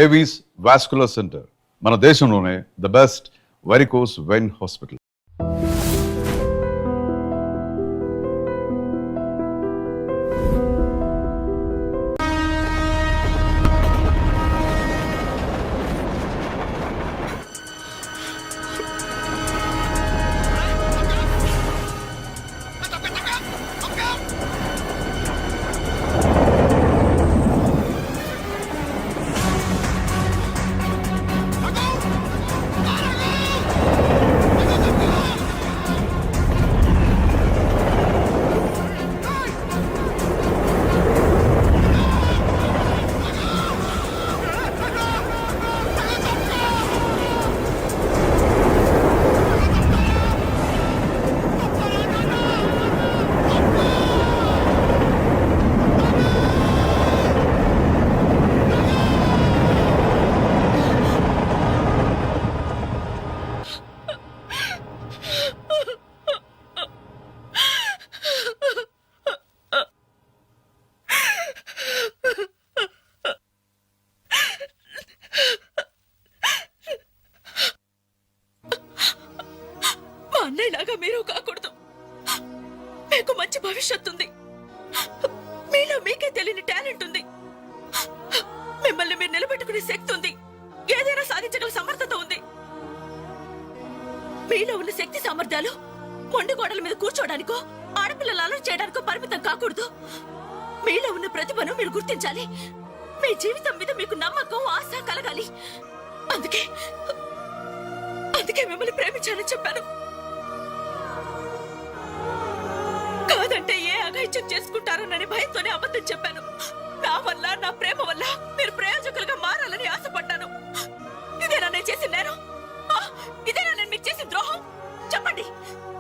Avis vascular center మన దేశంలోనే the best varicose vein hospital. అన్నయ్యలాగా మీరు కాకూడదు. మీకు మంచి భవిష్యత్తు ఉంది. మీలో మీకే తెలియని టాలెంట్ ఉంది. మిమ్మల్ని మీరు నిలబెట్టుకునే శక్తి ఉంది. ఏదైనా సాధించగల సమర్థత ఉంది. మీలో ఉన్న శక్తి సామర్థ్యాలు మొండి గోడల మీద కూర్చోడానికో ఆడపిల్లలు అలర్ట్ చేయడానికో పరిమితం కాకూడదు. మీలో ఉన్న ప్రతిభను మీరు గుర్తించాలి. మీ జీవితం మీద మీకు నమ్మకం, ఆశ కలగాలి. అందుకే మిమ్మల్ని ప్రేమించాలని చెప్పాను. కాదంటే ఏ అఘాయిత్యం చేసుకుంటారోనని భయంతోనే అబద్ధం చెప్పాను. నా వల్ల, నా ప్రేమ వల్ల మీరు ప్రయోజకులుగా మారాలని ఆశపడ్డాను. ఇదేనా నేను చేసిన నేరం? ఇదేనా నేను మీకు చేసిన ద్రోహం? చెప్పండి,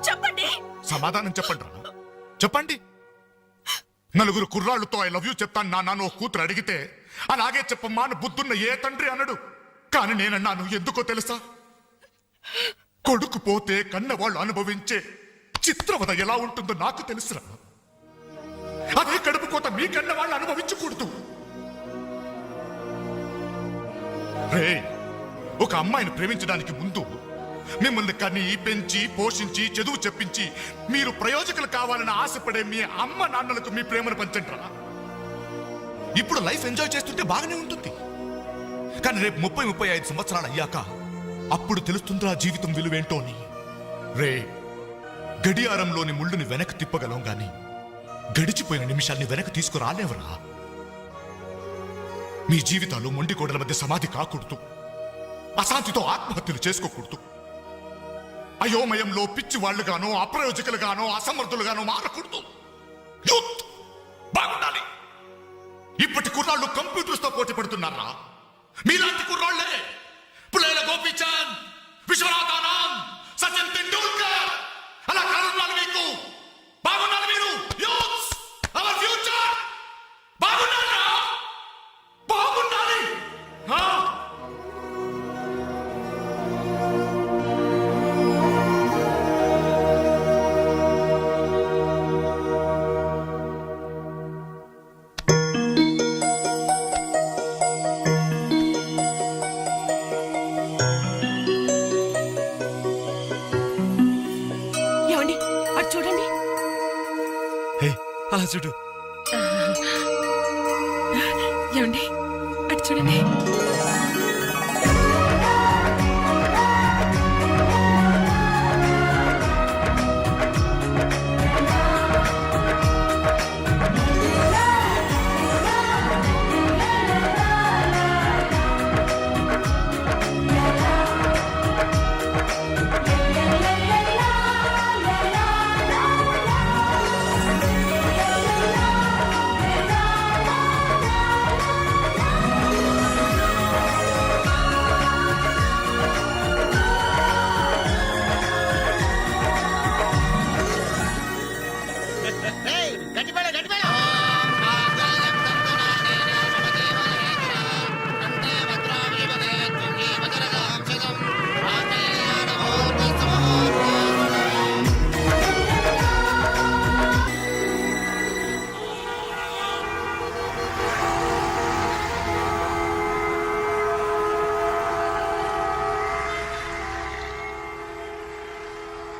చెప్పండి. సమాధానం చెప్పండి. చెప్పండి. నలుగురు కుర్రాళ్ళతో ఐ లవ్ యూ చెప్తాను నాన్న ఓ కూతురు అడిగితే అలాగే చెప్పమ్మా అని బుద్ధున్న ఏ తండ్రి అనడు. కానీ నేనన్నాను. ఎందుకో తెలుసా? కొడుకు పోతే కన్నవాళ్ళు అనుభవించే చిత్రవద ఎలా ఉంటుందో నాకు తెలుసురా. అదే కడుపు కోత మీ కన్న వాళ్ళు అనుభవించకూడదు. రే, ఒక అమ్మాయిని ప్రేమించడానికి ముందు మిమ్మల్ని కని, పెంచి, పోషించి, చదువు చెప్పించి మీరు ప్రయోజకులు కావాలని ఆశపడే మీ అమ్మ నాన్నలకు మీ ప్రేమను పంచండిరా. ఇప్పుడు లైఫ్ ఎంజాయ్ చేస్తుంటే బాగానే ఉంటుంది. కానీ రేపు 30-35 సంవత్సరాలు అయ్యాక అప్పుడు తెలుస్తుందిరా జీవితం విలువేంటో అని. రే, గడియారంలోని ముళ్ళుని వెనక్కి తిప్పగలం గాని గడిచిపోయిన నిమిషాల్ని వెనక్కి తీసుకురాలేవరా. మీ జీవితాలు మొండి కోడల మధ్య సమాధి కాకూడదు. అశాంతితో ఆత్మహత్యలు చేసుకోకూడదు. అయోమయంలో పిచ్చి వాళ్ళుగానో, అప్రయోజకులుగానో, అసమర్థులుగానో మారకూడదు. యూత్ బాగుండాలి. ఇప్పటి కుర్రాళ్ళు కంప్యూటర్స్ తో పోటీ పడుతున్నారా? మీలాంటి కుర్రాళ్లే పులేల గోపీచంద్, విశ్వనాథ్ ఆనంద్, సచిన్ తెండూల్కర్ అలా కానున్నారు. మీకు బాగున్నారు. మీరు యూత్స్, అవర్ ఫ్యూచర్. బాగున్నారా? బాగుండాలి. చూడండి, అలా చూడు. ఏమండి, అటు చూడండి.